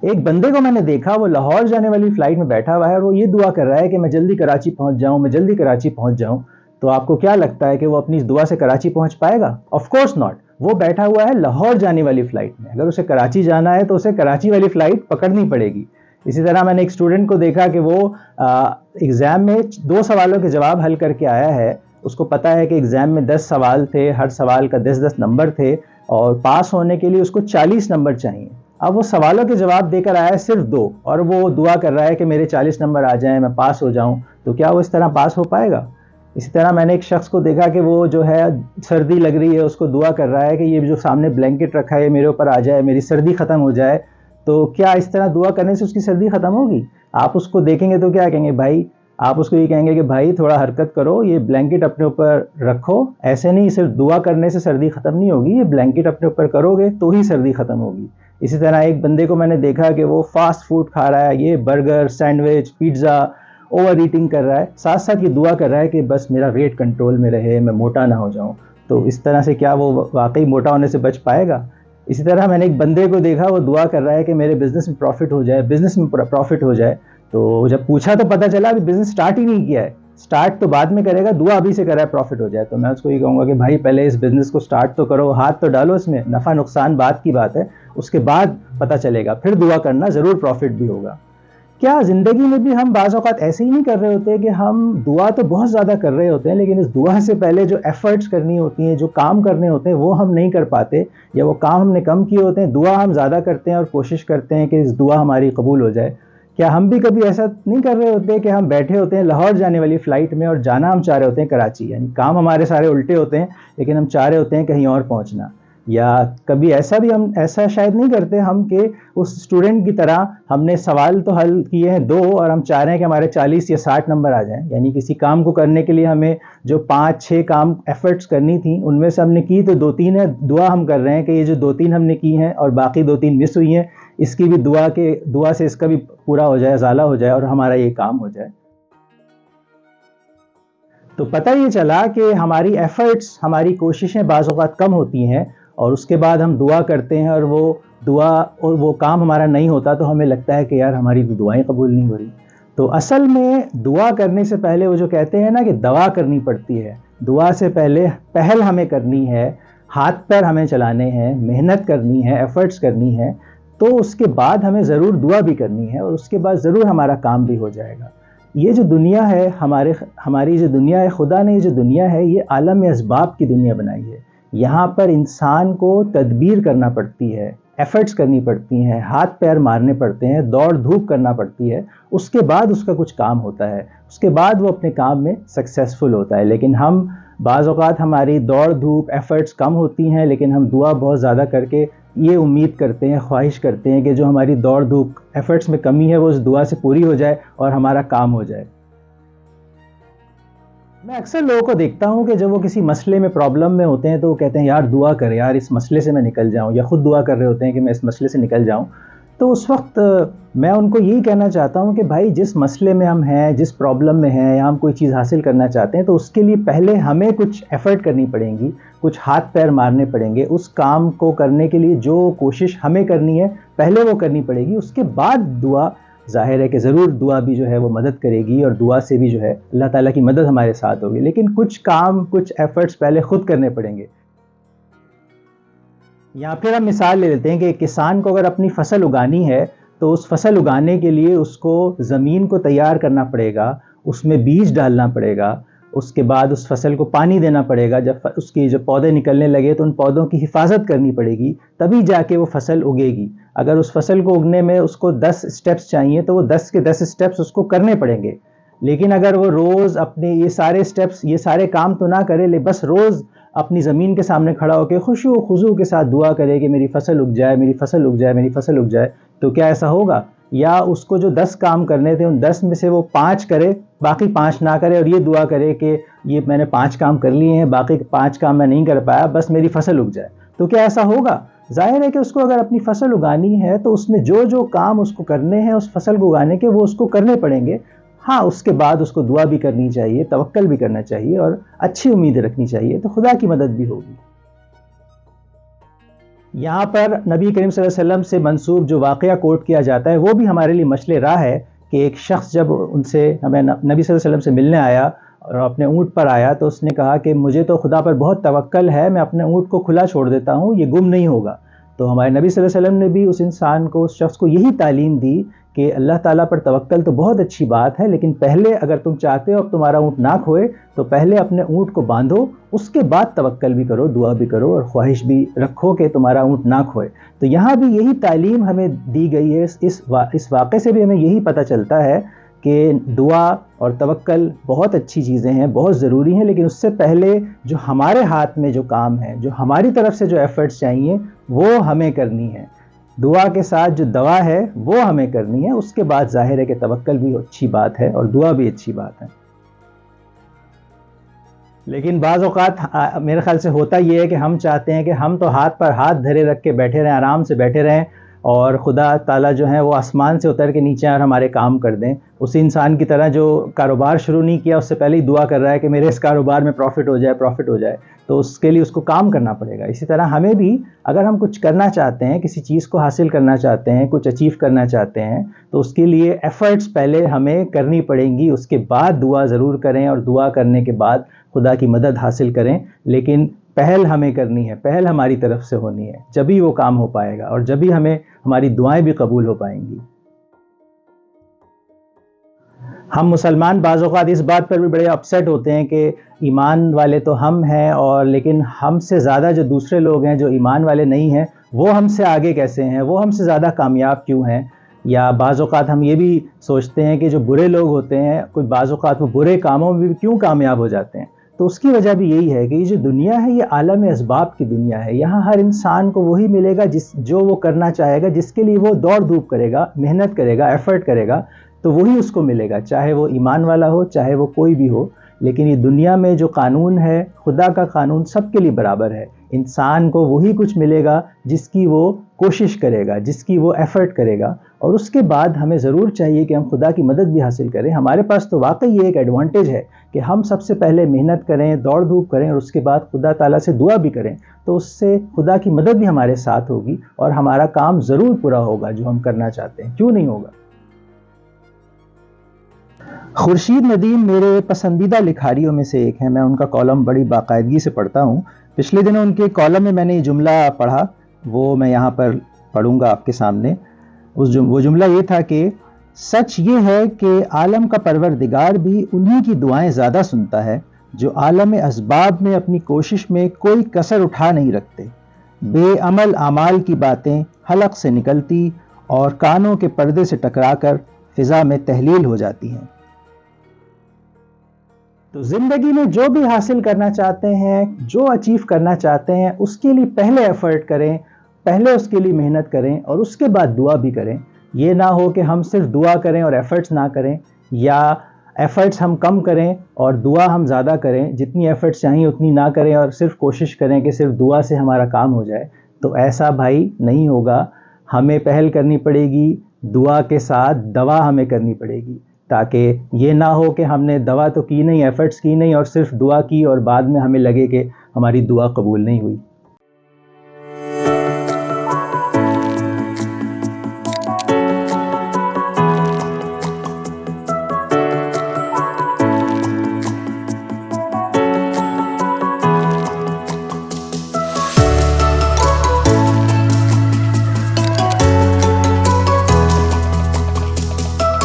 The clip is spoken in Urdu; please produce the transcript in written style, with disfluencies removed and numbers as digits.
ایک بندے کو میں نے دیکھا وہ لاہور جانے والی فلائٹ میں بیٹھا ہوا ہے اور وہ یہ دعا کر رہا ہے کہ میں جلدی کراچی پہنچ جاؤں، میں جلدی کراچی پہنچ جاؤں. تو آپ کو کیا لگتا ہے کہ وہ اپنی اس دعا سے کراچی پہنچ پائے گا؟ Of course not. وہ بیٹھا ہوا ہے لاہور جانے والی فلائٹ میں. اگر اسے کراچی جانا ہے تو اسے کراچی والی فلائٹ پکڑنی پڑے گی. اسی طرح میں نے ایک اسٹوڈنٹ کو دیکھا کہ وہ ایگزام میں 2 سوالوں کے جواب حل کر کے آیا ہے. اس کو پتا ہے کہ ایگزام میں 10 سوال تھے، ہر سوال کا 10 نمبر تھے اور پاس ہونے کے لیے اس کو 40 نمبر چاہیے. اب وہ سوالوں کے جواب دے کر آیا ہے صرف 2 اور وہ دعا کر رہا ہے کہ میرے 40 نمبر آ جائیں، میں پاس ہو جاؤں. تو کیا وہ اس طرح پاس ہو پائے گا؟ اسی طرح میں نے ایک شخص کو دیکھا کہ وہ جو ہے سردی لگ رہی ہے، اس کو دعا کر رہا ہے کہ یہ جو سامنے بلینکٹ رکھا ہے میرے اوپر آ جائے، میری سردی ختم ہو جائے. تو کیا اس طرح دعا کرنے سے اس کی سردی ختم ہوگی؟ آپ اس کو دیکھیں گے تو کیا کہیں گے بھائی؟ آپ اس کو یہ کہیں گے کہ بھائی تھوڑا حرکت کرو، یہ بلینکٹ اپنے اوپر رکھو. ایسے نہیں، صرف دعا کرنے سے سردی ختم نہیں ہوگی، یہ بلینکٹ اپنے اوپر کرو گے تو ہی سردی ختم ہوگی. اسی طرح ایک بندے کو میں نے دیکھا کہ وہ فاسٹ فوڈ کھا رہا ہے، یہ burger, sandwich, pizza, over eating کر رہا ہے، ساتھ ساتھ یہ دعا کر رہا ہے کہ بس میرا ویٹ کنٹرول میں رہے، میں موٹا نہ ہو جاؤں. تو اس طرح سے کیا وہ واقعی موٹا ہونے سے بچ پائے گا؟ اسی طرح میں نے ایک بندے کو دیکھا وہ دعا کر رہا ہے کہ میرے بزنس میں پروفٹ ہو جائے، بزنس میں پروفٹ ہو جائے. تو جب پوچھا تو پتہ چلا ابھی بزنس سٹارٹ ہی نہیں کیا ہے. سٹارٹ تو بعد میں کرے گا، دعا ابھی سے کر رہا ہے پروفٹ ہو جائے. تو میں اس کو یہ کہوں گا کہ بھائی پہلے اس بزنس کو سٹارٹ تو کرو، ہاتھ تو ڈالو اس میں، نفع نقصان بعد کی بات ہے، اس کے بعد پتہ چلے گا، پھر دعا کرنا، ضرور پروفٹ بھی ہوگا. کیا زندگی میں بھی ہم بعض اوقات ایسے ہی نہیں کر رہے ہوتے کہ ہم دعا تو بہت زیادہ کر رہے ہوتے ہیں لیکن اس دعا سے پہلے جو ایفرٹس کرنی ہوتی ہیں، جو کام کرنے ہوتے ہیں وہ ہم نہیں کر پاتے، یا وہ کام ہم نے کم کیے ہوتے ہیں، دعا ہم زیادہ کرتے ہیں اور کوشش کرتے ہیں کہ اس دعا ہماری قبول ہو جائے. کیا ہم بھی کبھی ایسا نہیں کر رہے ہوتے کہ ہم بیٹھے ہوتے ہیں لاہور جانے والی فلائٹ میں اور جانا ہم چاہ رہے ہوتے ہیں کراچی، یعنی کام ہمارے سارے الٹے ہوتے ہیں لیکن ہم چاہ رہے ہوتے ہیں کہیں اور پہنچنا؟ یا کبھی ایسا بھی ہم ایسا شاید نہیں کرتے ہم کہ اس اسٹوڈنٹ کی طرح ہم نے سوال تو حل کیے ہیں 2 اور ہم چاہ رہے ہیں کہ ہمارے 40 یا 60 نمبر آ جائیں. یعنی کسی کام کو کرنے کے لیے ہمیں جو 5-6 کام ایفرٹس کرنی تھیں ان میں سے ہم نے کی تو 2-3 ہے. دعا ہم کر رہے ہیں کہ یہ جو 2-3 ہم نے کی ہیں اور باقی 2-3 مس ہوئی ہیں، اس کی بھی دعا سے اس کا بھی پورا ہو جائے، ازالہ ہو جائے اور ہمارا یہ کام ہو جائے. تو پتہ یہ چلا کہ ہماری ایفرٹس، ہماری کوششیں بعض اوقات کم ہوتی ہیں اور اس کے بعد ہم دعا کرتے ہیں اور وہ دعا اور وہ کام ہمارا نہیں ہوتا تو ہمیں لگتا ہے کہ یار ہماری تو دعائیں قبول نہیں ہو رہی. تو اصل میں دعا کرنے سے پہلے وہ جو کہتے ہیں نا کہ دوا کرنی پڑتی ہے، دعا سے پہلے پہل ہمیں کرنی ہے، ہاتھ پیر ہمیں چلانے ہیں، محنت کرنی ہے، ایفرٹس کرنی ہے. تو اس کے بعد ہمیں ضرور دعا بھی کرنی ہے اور اس کے بعد ضرور ہمارا کام بھی ہو جائے گا. یہ جو دنیا ہے ہماری جو دنیا ہے، خدا نے یہ جو دنیا ہے یہ عالم اسباب کی دنیا بنائی ہے. یہاں پر انسان کو تدبیر کرنا پڑتی ہے، ایفرٹس کرنی پڑتی ہیں، ہاتھ پیر مارنے پڑتے ہیں، دوڑ دھوپ کرنا پڑتی ہے، اس کے بعد اس کا کچھ کام ہوتا ہے، اس کے بعد وہ اپنے کام میں سکسیسفل ہوتا ہے. لیکن ہم بعض اوقات ہماری دوڑ دھوپ ایفرٹس کم ہوتی ہیں لیکن ہم دعا بہت زیادہ کر کے یہ امید کرتے ہیں، خواہش کرتے ہیں کہ جو ہماری دوڑ دھوپ ایفرٹس میں کمی ہے وہ اس دعا سے پوری ہو جائے اور ہمارا کام ہو جائے. میں اکثر لوگوں کو دیکھتا ہوں کہ جب وہ کسی مسئلے میں پرابلم میں ہوتے ہیں تو وہ کہتے ہیں یار دعا کر یار اس مسئلے سے میں نکل جاؤں، یا خود دعا کر رہے ہوتے ہیں کہ میں اس مسئلے سے نکل جاؤں. تو اس وقت میں ان کو یہی کہنا چاہتا ہوں کہ بھائی جس مسئلے میں ہم ہیں، جس پرابلم میں ہیں یا ہم کوئی چیز حاصل کرنا چاہتے ہیں تو اس کے لیے پہلے ہمیں کچھ ایفرٹ کرنی پڑیں گی، کچھ ہاتھ پیر مارنے پڑیں گے. اس کام کو کرنے کے لیے جو کوشش ہمیں کرنی ہے پہلے وہ کرنی پڑے گی. اس کے بعد دعا، ظاہر ہے کہ ضرور دعا بھی جو ہے وہ مدد کرے گی اور دعا سے بھی جو ہے اللہ تعالیٰ کی مدد ہمارے ساتھ ہوگی. لیکن کچھ کام، کچھ ایفرٹس پہلے خود کرنے پڑیں گے. یا پھر ہم مثال لے لیتے ہیں کہ ایک کسان کو اگر اپنی فصل اگانی ہے تو اس فصل اگانے کے لیے اس کو زمین کو تیار کرنا پڑے گا، اس میں بیج ڈالنا پڑے گا، اس کے بعد اس فصل کو پانی دینا پڑے گا. جب اس کی جب پودے نکلنے لگے تو ان پودوں کی حفاظت کرنی پڑے گی، تبھی جا کے وہ فصل اگے گی. اگر اس فصل کو اگنے میں اس کو 10 سٹیپس چاہیے تو وہ 10 کے 10 سٹیپس اس کو کرنے پڑیں گے. لیکن اگر وہ روز اپنے یہ سارے سٹیپس، یہ سارے کام تو نہ کرے، بس روز اپنی زمین کے سامنے کھڑا ہو کے خشوع و خضوع کے ساتھ دعا کرے کہ میری فصل اگ جائے، میری فصل اگ جائے، میری فصل اگ جائے، تو کیا ایسا ہوگا؟ یا اس کو جو 10 کام کرنے تھے ان 10 میں سے وہ 5 کرے، باقی 5 نہ کرے اور یہ دعا کرے کہ یہ میں نے 5 کام کر لیے ہیں، باقی 5 کام میں نہیں کر پایا، بس میری فصل اگ جائے، تو کیا ایسا ہوگا؟ ظاہر ہے کہ اس کو اگر اپنی فصل اگانی ہے تو اس میں جو جو کام اس کو کرنے ہیں اس فصل کو اگانے کے وہ اس کو کرنے پڑیں گے. ہاں، اس کے بعد اس کو دعا بھی کرنی چاہیے، توکل بھی کرنا چاہیے اور اچھی امید رکھنی چاہیے، تو خدا کی مدد بھی ہوگی. یہاں پر نبی کریم صلی اللہ علیہ وسلم سے منسوب جو واقعہ کوٹ کیا جاتا ہے وہ بھی ہمارے لیے مشعل راہ ہے کہ ایک شخص جب ان سے ہمیں نبی صلی اللہ علیہ وسلم سے ملنے آیا اور اپنے اونٹ پر آیا تو اس نے کہا کہ مجھے تو خدا پر بہت توکل ہے، میں اپنے اونٹ کو کھلا چھوڑ دیتا ہوں، یہ گم نہیں ہوگا۔ تو ہمارے نبی صلی اللہ علیہ وسلم نے بھی اس انسان کو، اس شخص کو یہی تعلیم دی کہ اللہ تعالیٰ پر توکل تو بہت اچھی بات ہے، لیکن پہلے اگر تم چاہتے ہو اب تمہارا اونٹ نہ کھوئے تو پہلے اپنے اونٹ کو باندھو، اس کے بعد توکل بھی کرو، دعا بھی کرو اور خواہش بھی رکھو کہ تمہارا اونٹ نہ کھوئے۔ تو یہاں بھی یہی تعلیم ہمیں دی گئی ہے۔ اس واقعے سے بھی ہمیں یہی پتہ چلتا ہے کہ دعا اور توکل بہت اچھی چیزیں ہیں، بہت ضروری ہیں، لیکن اس سے پہلے جو ہمارے ہاتھ میں جو کام ہے، جو ہماری طرف سے جو ایفرٹس چاہیے وہ ہمیں کرنی ہے۔ دعا کے ساتھ جو دوا ہے وہ ہمیں کرنی ہے، اس کے بعد ظاہر ہے کہ توکل بھی اچھی بات ہے اور دعا بھی اچھی بات ہے۔ لیکن بعض اوقات میرے خیال سے ہوتا یہ ہے کہ ہم چاہتے ہیں کہ ہم تو ہاتھ پر ہاتھ دھرے رکھ کے بیٹھے رہیں، آرام سے بیٹھے رہیں، اور خدا تعالیٰ جو ہیں وہ آسمان سے اتر کے نیچے اور ہمارے کام کر دیں۔ اس انسان کی طرح جو کاروبار شروع نہیں کیا اس سے پہلے ہی دعا کر رہا ہے کہ میرے اس کاروبار میں پروفٹ ہو جائے، تو اس کے لیے اس کو کام کرنا پڑے گا۔ اسی طرح ہمیں بھی اگر ہم کچھ کرنا چاہتے ہیں، کسی چیز کو حاصل کرنا چاہتے ہیں، کچھ اچیو کرنا چاہتے ہیں، تو اس کے لیے ایفرٹس پہلے ہمیں کرنی پڑیں گی، اس کے بعد دعا ضرور کریں، اور دعا کرنے کے بعد خدا کی مدد حاصل کریں، لیکن پہل ہمیں کرنی ہے، پہل ہماری طرف سے ہونی ہے، جبھی وہ کام ہو پائے گا اور جبھی ہماری دعائیں بھی قبول ہو پائیں گی۔ ہم مسلمان بعض اوقات اس بات پر بھی بڑے اپسیٹ ہوتے ہیں کہ ایمان والے تو ہم ہیں، اور لیکن ہم سے زیادہ جو دوسرے لوگ ہیں جو ایمان والے نہیں ہیں وہ ہم سے آگے کیسے ہیں، وہ ہم سے زیادہ کامیاب کیوں ہیں؟ یا بعض اوقات ہم یہ بھی سوچتے ہیں کہ جو برے لوگ ہوتے ہیں کوئی بعض اوقات وہ برے کاموں میں بھی کیوں کامیاب ہو جاتے ہیں؟ تو اس کی وجہ بھی یہی ہے کہ یہ جو دنیا ہے یہ عالم اسباب کی دنیا ہے۔ یہاں ہر انسان کو وہی ملے گا جو وہ کرنا چاہے گا، جس کے لیے وہ دوڑ دھوپ کرے گا، محنت کرے گا، ایفرٹ کرے گا، تو وہی اس کو ملے گا، چاہے وہ ایمان والا ہو، چاہے وہ کوئی بھی ہو۔ لیکن یہ دنیا میں جو قانون ہے، خدا کا قانون سب کے لیے برابر ہے۔ انسان کو وہی کچھ ملے گا جس کی وہ کوشش کرے گا، جس کی وہ ایفرٹ کرے گا، اور اس کے بعد ہمیں ضرور چاہیے کہ ہم خدا کی مدد بھی حاصل کریں۔ ہمارے پاس تو واقعی یہ ایک ایڈوانٹیج ہے کہ ہم سب سے پہلے محنت کریں، دوڑ دھوپ کریں، اور اس کے بعد خدا تعالیٰ سے دعا بھی کریں، تو اس سے خدا کی مدد بھی ہمارے ساتھ ہوگی اور ہمارا کام ضرور پورا ہوگا جو ہم کرنا چاہتے ہیں، کیوں نہیں ہوگا؟ خورشید ندیم میرے پسندیدہ لکھاریوں میں سے ایک ہیں، میں ان کا کالم بڑی باقاعدگی سے پڑھتا ہوں۔ پچھلے دنوں ان کے کالم میں نے یہ جملہ پڑھا، وہ میں یہاں پر پڑھوں گا آپ کے سامنے۔ وہ جملہ یہ تھا کہ سچ یہ ہے کہ عالم کا پروردگار بھی انہی کی دعائیں زیادہ سنتا ہے جو عالم اسباب میں اپنی کوشش میں کوئی کسر اٹھا نہیں رکھتے۔ بے عمل اعمال کی باتیں حلق سے نکلتی اور کانوں کے پردے سے ٹکرا کر فضا میں تحلیل ہو جاتی ہیں۔ تو زندگی میں جو بھی حاصل کرنا چاہتے ہیں، جو اچیو کرنا چاہتے ہیں، اس کے لیے پہلے ایفرٹ کریں، پہلے اس کے لیے محنت کریں، اور اس کے بعد دعا بھی کریں۔ یہ نہ ہو کہ ہم صرف دعا کریں اور ایفرٹس نہ کریں، یا ایفرٹس ہم کم کریں اور دعا ہم زیادہ کریں، جتنی ایفرٹس چاہیے اتنی نہ کریں اور صرف کوشش کریں کہ صرف دعا سے ہمارا کام ہو جائے۔ تو ایسا بھائی نہیں ہوگا، ہمیں پہل کرنی پڑے گی، دعا کے ساتھ دوا ہمیں کرنی پڑے گی، تاکہ یہ نہ ہو کہ ہم نے دوا تو کی نہیں، ایفرٹس کی نہیں، اور صرف دعا کی اور بعد میں ہمیں لگے کہ ہماری دعا قبول نہیں ہوئی۔